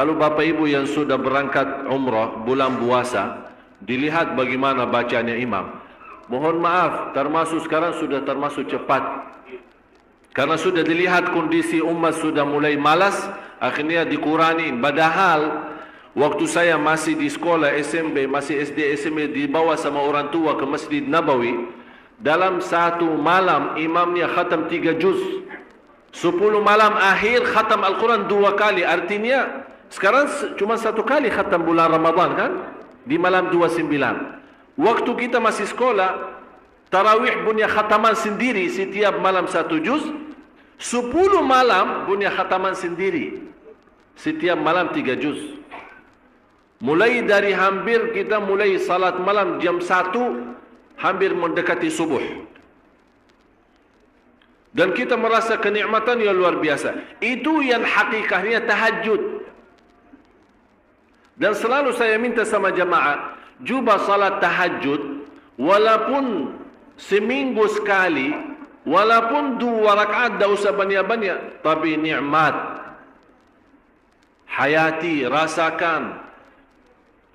Kalau Bapak Ibu yang sudah berangkat umrah bulan puasa, dilihat bagaimana bacanya imam. Mohon maaf, sekarang sudah termasuk cepat. Karena sudah dilihat kondisi umat sudah mulai malas, akhirnya dikurangi. Padahal waktu saya masih di sekolah SMP, masih SD SMP, dibawa sama orang tua ke Masjid Nabawi, dalam satu malam imamnya khatam 3 juz. 10 malam akhir khatam Al-Quran 2 kali. Artinya sekarang cuma 1 kali khatam bulan Ramadan kan? Di malam 29. Waktu kita masih sekolah, tarawih punya khataman sendiri setiap malam 1 juz. 10 malam punya khataman sendiri setiap malam 3 juz. Mulai dari hampir kita mulai salat malam jam 1, hampir mendekati subuh. Dan kita merasa kenikmatan yang luar biasa. Itu yang hakikatnya tahajud. Dan selalu saya minta sama jamaah, cuba salat tahajud walaupun seminggu sekali, walaupun 2 rakaat, tak usah banyak-banyak, tapi nikmat. Hayati, rasakan.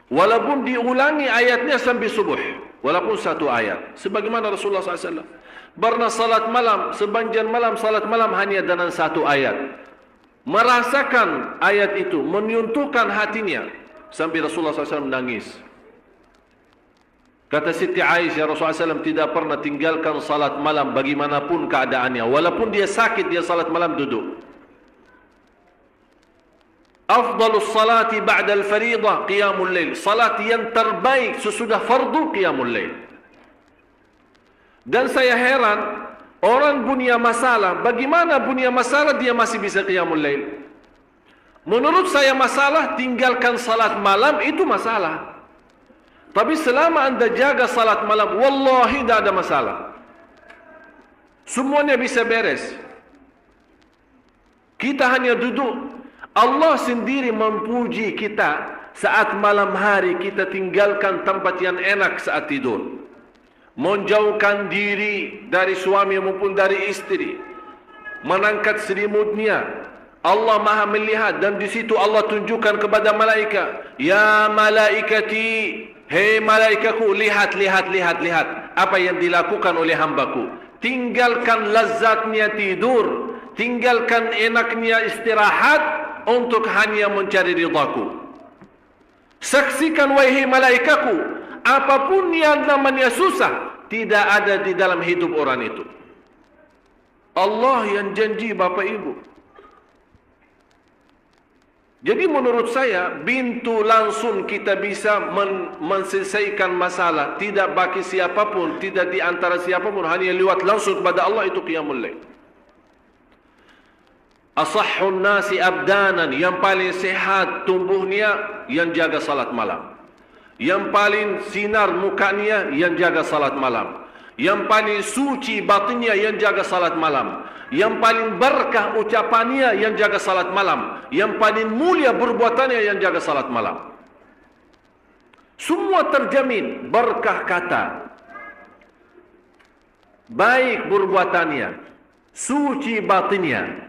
Walaupun diulangi ayatnya sampai subuh, walaupun 1 ayat. Sebagaimana Rasulullah SAW pernah salat malam, sepanjang malam salat malam hanya dengan 1 ayat. Merasakan ayat itu, menyentuhkan hatinya, sampai Rasulullah SAW menangis. Kata Siti Aisyah, Rasulullah SAW tidak pernah tinggalkan salat malam bagaimanapun keadaannya. Walaupun dia sakit, dia salat malam duduk. Afdalus salati ba'dal faridah qiyamul lail. Salat yang terbaik sesudah fardu qiyamul lail. Dan saya heran, orang punya masalah, bagaimana punya masalah dia masih bisa qiyamul lail? Menurut saya masalah tinggalkan salat malam itu masalah. Tapi selama anda jaga salat malam, wallahi tidak ada masalah. Semuanya bisa beres. Kita hanya duduk. Allah sendiri memuji kita saat malam hari kita tinggalkan tempat yang enak saat tidur. Menjauhkan diri dari suami maupun dari istri. Mengangkat selimutnya. Allah maha melihat dan di situ Allah tunjukkan kepada malaikat. Ya malaikati, hei malaikatku, lihat. Apa yang dilakukan oleh hambaku. Tinggalkan lazatnya tidur. Tinggalkan enaknya istirahat untuk hanya mencari ridhaku. Saksikan wahai malaikatku, apapun yang namanya susah tidak ada di dalam hidup orang itu. Allah yang janji Bapak Ibu. Jadi menurut saya, pintu langsung kita bisa menyelesaikan masalah, tidak bagi siapapun, tidak di antara siapapun, hanya lewat langsung kepada Allah, itu qiyamul lail. Asahhun nasi abdanan, yang paling sehat tubuhnya yang jaga salat malam. Yang paling sinar mukanya yang jaga salat malam. Yang paling suci batinnya yang jaga salat malam. Yang paling berkah ucapannya yang jaga salat malam. Yang paling mulia perbuatannya yang jaga salat malam. Semua terjamin berkah kata, baik perbuatannya, suci batinnya.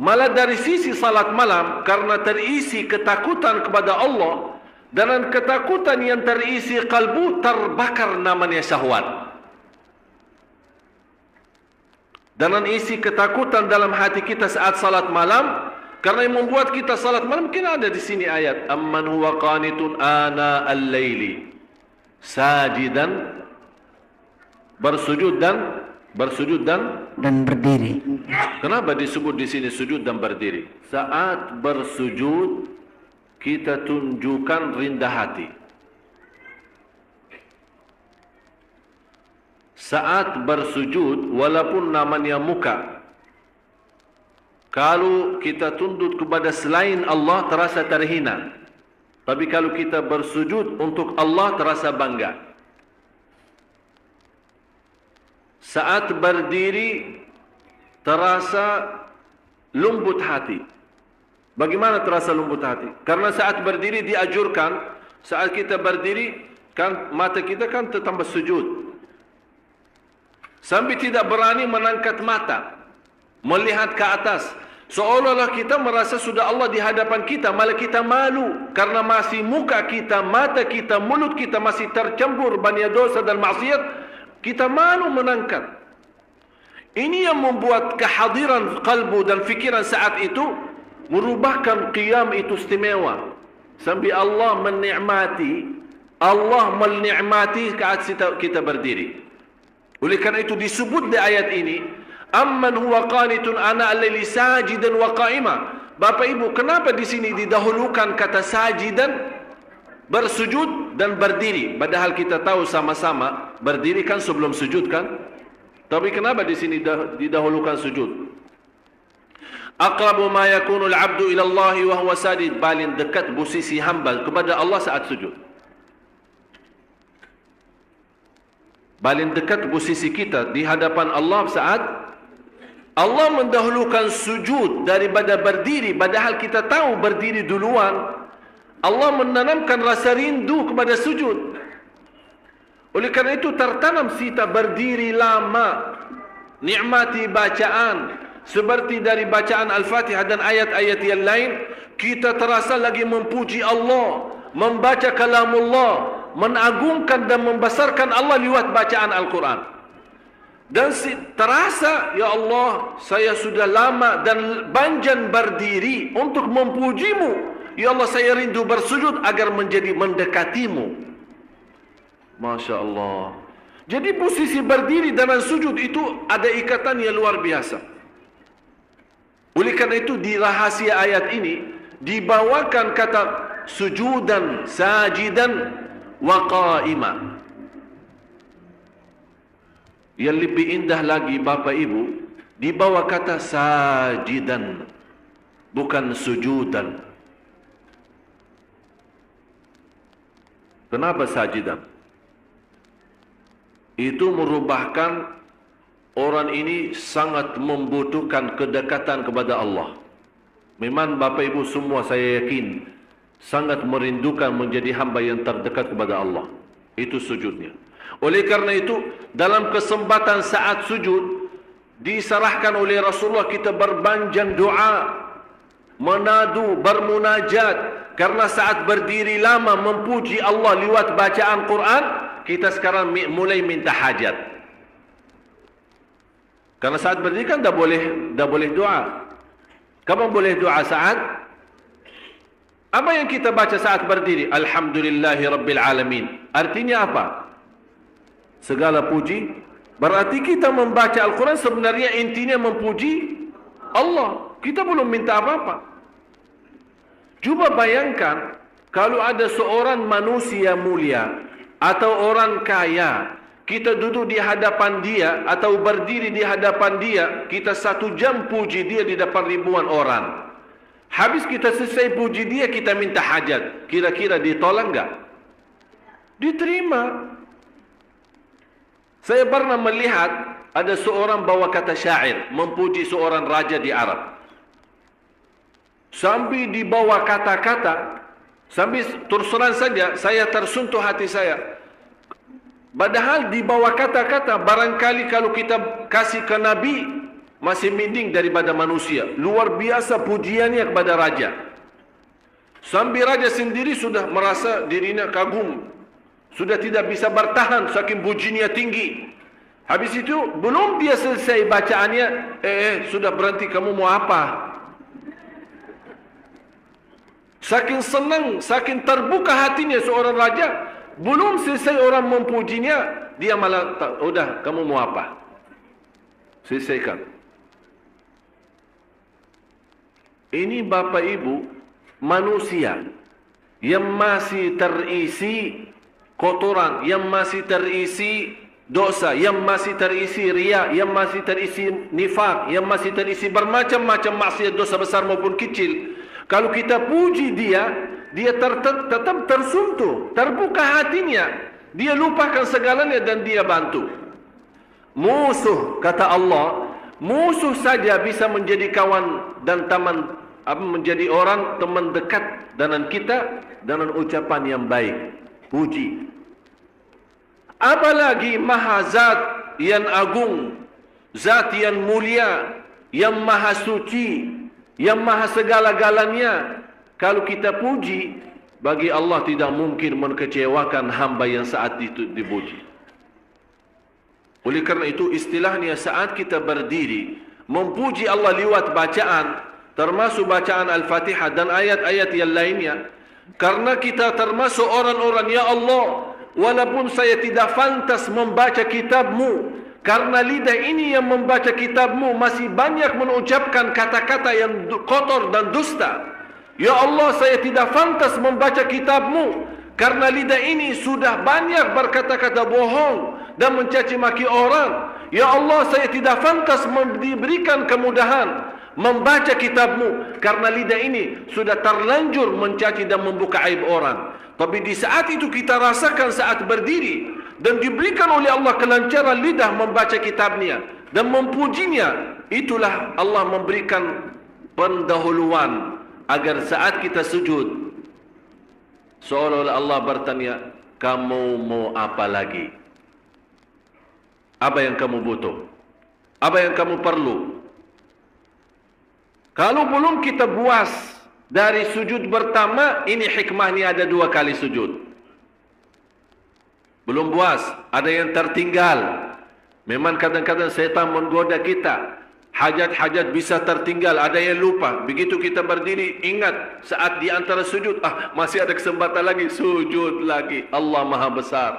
Malah dari sisi salat malam, karena terisi ketakutan kepada Allah, dan ketakutan yang terisi kalbu, terbakar namanya syahwat. Dan isi ketakutan dalam hati kita saat salat malam, karena yang membuat kita salat malam, mungkin ada di sini ayat, amman huwa qanitun ana al-laili sajidan, bersujud dan berdiri. Kenapa disebut di sini sujud dan berdiri? Saat bersujud kita tunjukkan rendah hati. Saat bersujud walaupun namanya muka, kalau kita tunduk kepada selain Allah terasa terhina. Tapi kalau kita bersujud untuk Allah terasa bangga. Saat berdiri terasa lembut hati. Bagaimana terasa lembut hati? Karena saat berdiri diajurkan, saat kita berdiri kan mata kita kan tambah sujud. Sampai tidak berani mengangkat mata, melihat ke atas. Seolah-olah kita merasa sudah Allah di hadapan kita, malah kita malu karena masih muka kita, mata kita, mulut kita masih tercampur banyak dosa dan maksiat. Kita malu menangkat. Ini yang membuat kehadiran kalbu dan fikiran saat itu merubahkan qiyam itu istimewa. Sampai Allah menikmati saat kita berdiri. Oleh kerana itu disebut di ayat ini, amman huwa qanitun ana al-laili sajidan wa qa'ima. Bapak Ibu, kenapa di sini didahulukan kata sajidan, bersujud dan berdiri? Padahal kita tahu sama-sama berdiri kan sebelum sujud kan? Tapi kenapa di sini didahulukan sujud? Aqrabu ma yakunu al-'abdu ila Allah wa huwa sajid, paling dekat posisi hamba kepada Allah saat sujud. Paling dekat posisi kita di hadapan Allah saat Allah mendahulukan sujud daripada berdiri, padahal kita tahu berdiri duluan. Allah menanamkan rasa rindu kepada sujud. Oleh kerana itu tertanam sita berdiri lama, nikmati bacaan, seperti dari bacaan Al-Fatihah dan ayat-ayat yang lain, kita terasa lagi memuji Allah, membaca kalamullah, menagungkan dan membesarkan Allah lewat bacaan Al-Quran. Dan terasa, ya Allah, saya sudah lama dan banjan berdiri untuk memujimu. Ya Allah, saya rindu bersujud agar menjadi mendekatimu. Masya Allah. Jadi posisi berdiri dan sujud itu ada ikatan yang luar biasa. Oleh karena itu di rahasia ayat ini dibawakan kata sujudan, sajidan, wa qa'ima. Yang lebih indah lagi Bapak Ibu, dibawa kata sajidan, bukan sujudan. Kenapa sajidan? Itu merubahkan orang ini sangat membutuhkan kedekatan kepada Allah. Memang Bapak Ibu semua saya yakin sangat merindukan menjadi hamba yang terdekat kepada Allah. Itu sujudnya. Oleh karena itu dalam kesempatan saat sujud diserahkan oleh Rasulullah kita berbanjang doa, menadu, bermunajat. Karena saat berdiri lama memuji Allah lewat bacaan Quran, kita sekarang mulai minta hajat. Karena saat berdiri kan dah boleh doa. Kapan boleh doa saat? Apa yang kita baca saat berdiri? Alhamdulillahi Rabbil Alamin. Artinya apa? Segala puji. Berarti kita membaca Al-Quran sebenarnya intinya memuji Allah. Kita belum minta apa-apa. Cuba bayangkan kalau ada seorang manusia mulia atau orang kaya, kita duduk di hadapan dia atau berdiri di hadapan dia, kita 1 jam puji dia di depan ribuan orang. Habis kita selesai puji dia, kita minta hajat. Kira-kira ditolak enggak? Diterima. Saya pernah melihat ada seorang bawa kata syair memuji seorang raja di Arab. Sambil dibawa kata-kata, sambil terus terang saja saya tersentuh hati saya. Padahal dibawa kata-kata, barangkali kalau kita kasih ke Nabi masih mending daripada manusia. Luar biasa pujiannya kepada raja. Sambil raja sendiri sudah merasa dirinya kagum, sudah tidak bisa bertahan saking pujiannya tinggi. Habis itu belum dia selesai bacaannya, sudah berhenti, kamu mau apa? Saking senang, saking terbuka hatinya seorang raja, belum selesai orang memujinya, dia malah, udah, kamu mau apa? Selesaikan. Ini Bapak Ibu, manusia yang masih terisi kotoran, yang masih terisi dosa, yang masih terisi riya, yang masih terisi nifak, yang masih terisi bermacam-macam maksiat dosa besar maupun kecil. Kalau kita puji dia, dia tetap tersentuh, terbuka hatinya. Dia lupakan segalanya dan dia bantu. Musuh, kata Allah, musuh saja bisa menjadi kawan dan teman, menjadi orang teman dekat dengan kita dengan ucapan yang baik, puji. Apalagi Maha Zat yang agung, Zat yang mulia, yang maha suci, yang maha segala-galanya. Kalau kita puji, bagi Allah tidak mungkin mengecewakan hamba yang saat itu dipuji. Oleh kerana itu istilahnya saat kita berdiri memuji Allah lewat bacaan, termasuk bacaan Al-Fatihah dan ayat-ayat yang lainnya. Karena kita termasuk orang-orang, ya Allah, walaupun saya tidak pantas membaca kitab-Mu, karena lidah ini yang membaca kitab-Mu masih banyak mengucapkan kata-kata yang kotor dan dusta. Ya Allah, saya tidak pantas membaca kitab-Mu, karena lidah ini sudah banyak berkata-kata bohong dan mencaci maki orang. Ya Allah, saya tidak pantas diberikan kemudahan membaca kitab-Mu, karena lidah ini sudah terlanjur mencaci dan membuka aib orang. Tapi di saat itu kita rasakan saat berdiri dan diberikan oleh Allah kelancaran lidah membaca kitab-Nya dan memujinya, itulah Allah memberikan pendahuluan agar saat kita sujud seolah-olah Allah bertanya, kamu mau apa lagi? Apa yang kamu butuh? Apa yang kamu perlu? Kalau belum kita puas dari sujud pertama, ini hikmahnya ada 2 kali sujud. Belum puas, ada yang tertinggal. Memang kadang-kadang setan menggoda kita. Hajat-hajat bisa tertinggal, ada yang lupa. Begitu kita berdiri, ingat saat di antara sujud, masih ada kesempatan lagi, sujud lagi. Allah Maha Besar,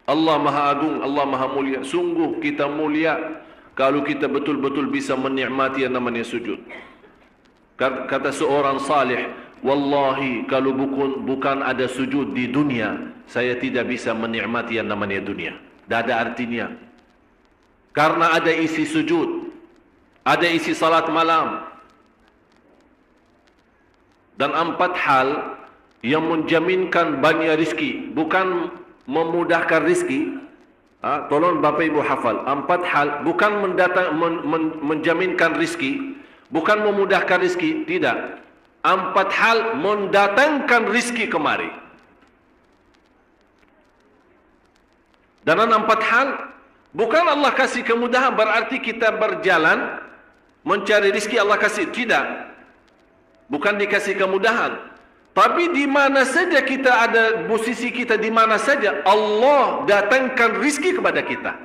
Allah Maha Agung, Allah Maha Mulia. Sungguh kita mulia kalau kita betul-betul bisa menikmati yang namanya sujud. Kata seorang salih, wallahi kalau bukan ada sujud di dunia, saya tidak bisa menikmati yang namanya dunia. Tidak ada artinya. Karena ada isi sujud, ada isi salat malam, dan 4 hal yang menjaminkan banyak rizki, bukan memudahkan rizki. Tolong Bapak Ibu hafal, 4 hal bukan menjaminkan rizki, bukan memudahkan rizki, tidak. 4 hal mendatangkan rizki kemari. Dan 4 hal bukan Allah kasih kemudahan berarti kita berjalan mencari rizki Allah kasih, tidak. Bukan dikasih kemudahan. Tapi di mana saja kita ada, posisi kita di mana saja, Allah datangkan rizki kepada kita.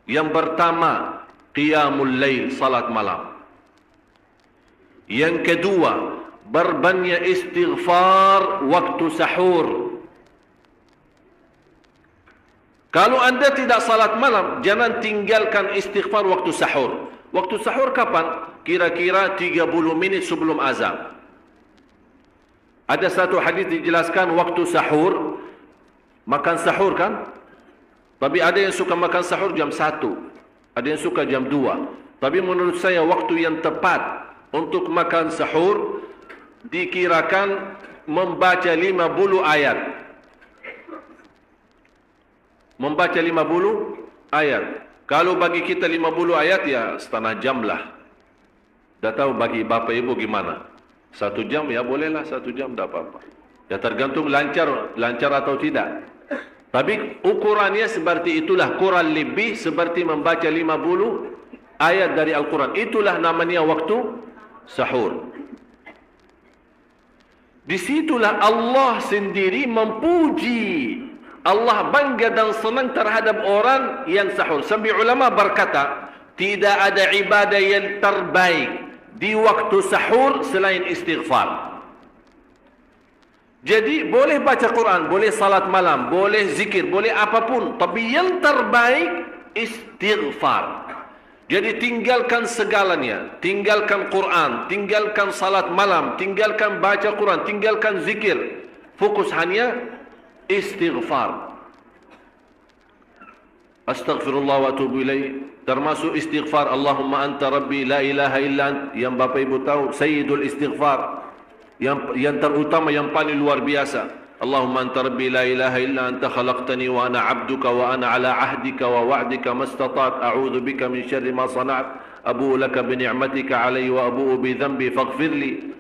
Yang pertama, qiyamul lail, salat malam. Yang kedua, berbanyak istighfar waktu sahur. Kalau anda tidak salat malam, jangan tinggalkan istighfar waktu sahur. Waktu sahur kapan? Kira-kira 30 menit sebelum azan. Ada satu hadis dijelaskan waktu sahur, makan sahur kan? Tapi ada yang suka makan sahur jam 1, ada yang suka jam 2. Tapi menurut saya waktu yang tepat untuk makan sahur dikirakan membaca 50 ayat. Membaca 50 ayat. Kalau bagi kita 50 ayat ya setengah jam lah. Dah tahu bagi Bapak Ibu gimana? 1 jam ya bolehlah, 1 jam tak apa-apa. Ya tergantung lancar atau tidak. Tapi ukurannya seperti itulah, kurang lebih seperti membaca 50 ayat dari Al-Quran. Itulah namanya waktu sahur. Disitulah Allah sendiri memuji. Allah bangga dan senang terhadap orang yang sahur. Sampai ulama berkata, tidak ada ibadah yang terbaik di waktu sahur selain istighfar. Jadi boleh baca Quran, boleh salat malam, boleh zikir, boleh apapun, tapi yang terbaik istighfar. Jadi tinggalkan segalanya, tinggalkan Quran, tinggalkan salat malam, tinggalkan baca Quran, tinggalkan zikir. Fokus hanya istighfar. Astaghfirullah wa atubu ilaih. Termasuk istighfar Allahumma anta rabbi la ilaha illa ant, yang Bapak Ibu tahu sayyidul istighfar, yang terutama, yang paling luar biasa. Allahumma anta rabbi la ilaha illa anta khalaqtani wa ana abduka wa ana ala ahdika wa wa'dika mastata'at a'udzu bika min syarri ma sana'at abu'u laka bi ni'matika alayya wa abu'u bi dhanbi faghfir li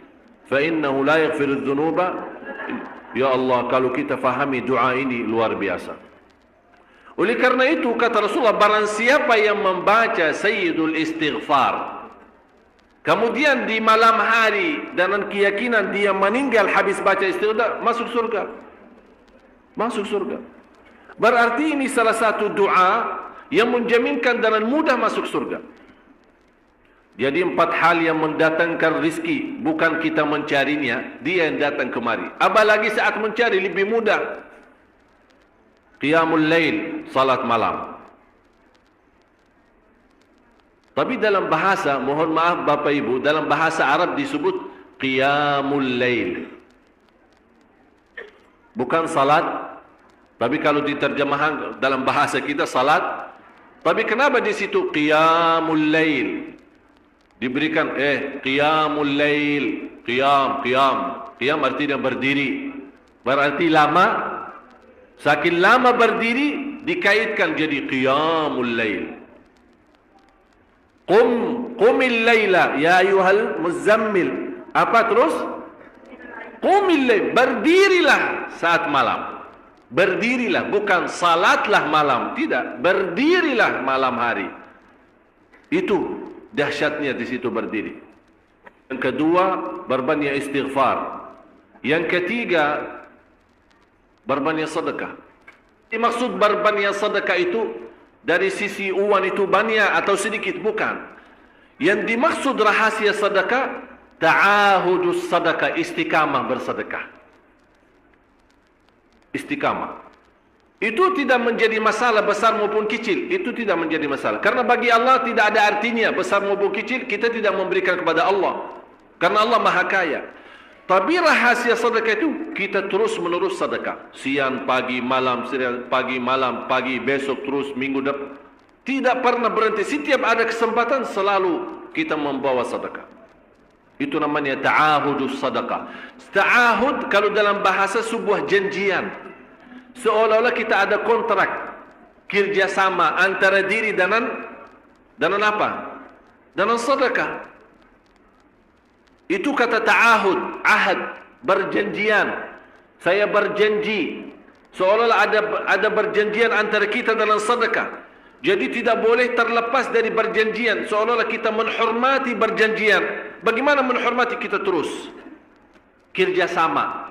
fa innahu la yaghfiru dzunuba. Ya Allah, kalau kita fahami doa ini luar biasa. Oleh karena itu kata Rasulullah, barang siapa yang membaca sayyidul istighfar kemudian di malam hari dengan keyakinan dia meninggal habis baca istighfar, masuk surga. Masuk surga. Berarti ini salah satu doa yang menjaminkan dengan mudah masuk surga. Jadi 4 hal yang mendatangkan rizki, bukan kita mencarinya, dia yang datang kemari. Apalagi saat mencari lebih mudah. Qiyamul lail, salat malam. Tapi dalam bahasa, mohon maaf Bapak Ibu, dalam bahasa Arab disebut qiyamul lail. Bukan salat, tapi kalau diterjemahkan dalam bahasa kita salat. Tapi kenapa di situ qiyamul lail? Diberikan qiyamul lail, qiyam. Qiyam artinya berdiri. Berarti lama. Saking lama berdiri dikaitkan jadi qiyamul lail. Qumil laila ya ayyuhal muzammil. Apa terus? Qumil lail, berdirilah saat malam. Berdirilah, bukan salatlah malam, tidak, berdirilah malam hari. Itu dahsyatnya di situ berdiri. Yang kedua, berbanyak istighfar. Yang ketiga, berbanyak sedekah. Maksud berbanyak sedekah itu dari sisi uang itu banyak atau sedikit, bukan. Yang dimaksud rahasia sedekah, ta'ahudus sedekah, istiqamah bersedekah. Istiqamah. Itu tidak menjadi masalah besar maupun kecil. Itu tidak menjadi masalah. Karena bagi Allah tidak ada artinya besar maupun kecil. Kita tidak memberikan kepada Allah. Karena Allah Maha Kaya. Tapi rahasia sedekah itu kita terus menerus sedekah. Siang, pagi, malam, pagi, besok, terus minggu depan. Tidak pernah berhenti. Setiap ada kesempatan selalu kita membawa sedekah. Itu namanya ta'ahudus sedekah. Ta'ahud kalau dalam bahasa sebuah janjian. Seolah-olah kita ada kontrak kerjasama antara diri dengan apa? Dengan sedekah. Itu kata ta'ahud, ahad, berjanjian. Saya berjanji. Seolah-olah ada berjanjian antara kita dengan sedekah. Jadi tidak boleh terlepas dari berjanjian. Seolah-olah kita menghormati berjanjian. Bagaimana menghormati? Kita terus kerjasama.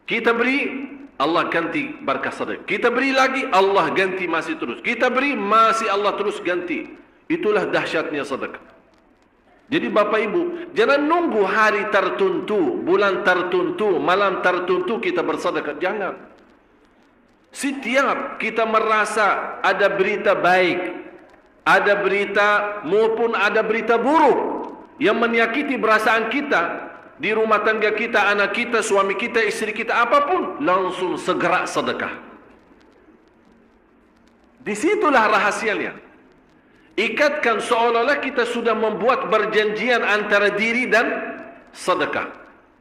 Kita beri, Allah ganti berkah sedekah. Kita beri lagi, Allah ganti masih terus. Kita beri, masih Allah terus ganti. Itulah dahsyatnya sedekah. Jadi Bapak Ibu, jangan nunggu hari tertentu, bulan tertentu, malam tertentu kita bersedekah. Jangan. Setiap kita merasa ada berita baik, ada berita maupun ada berita buruk yang menyakiti perasaan kita, di rumah tangga kita, anak kita, suami kita, istri kita, apapun, langsung segera sedekah. Disitulah rahasianya. Ikatkan seolah-olah kita sudah membuat perjanjian antara diri dan sedekah.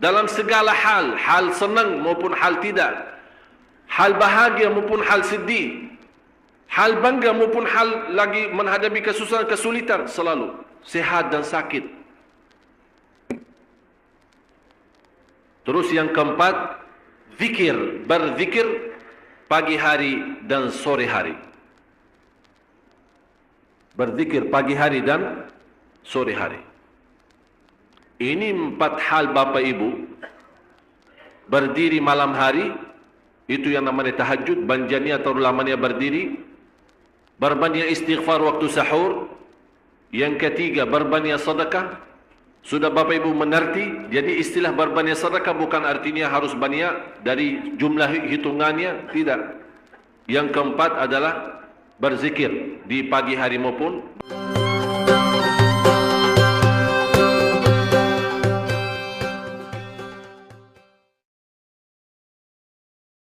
Dalam segala hal, hal senang maupun hal tidak. Hal bahagia maupun hal sedih. Hal bangga maupun hal lagi menghadapi kesusahan, kesulitan, selalu. Sehat dan sakit. Terus yang keempat, zikir, berzikir pagi hari dan sore hari. Berzikir pagi hari dan sore hari. Ini 4 hal Bapak Ibu. Berdiri malam hari, itu yang namanya tahajud, banjanya atau lamanya berdiri. Berbanyak istighfar waktu sahur. Yang ketiga, berbanyak sedekah. Sudah Bapak Ibu mengerti? Jadi istilah berbanyak sedekah bukan artinya harus banyak dari jumlah hitungannya, tidak. Yang keempat adalah berzikir di pagi hari maupun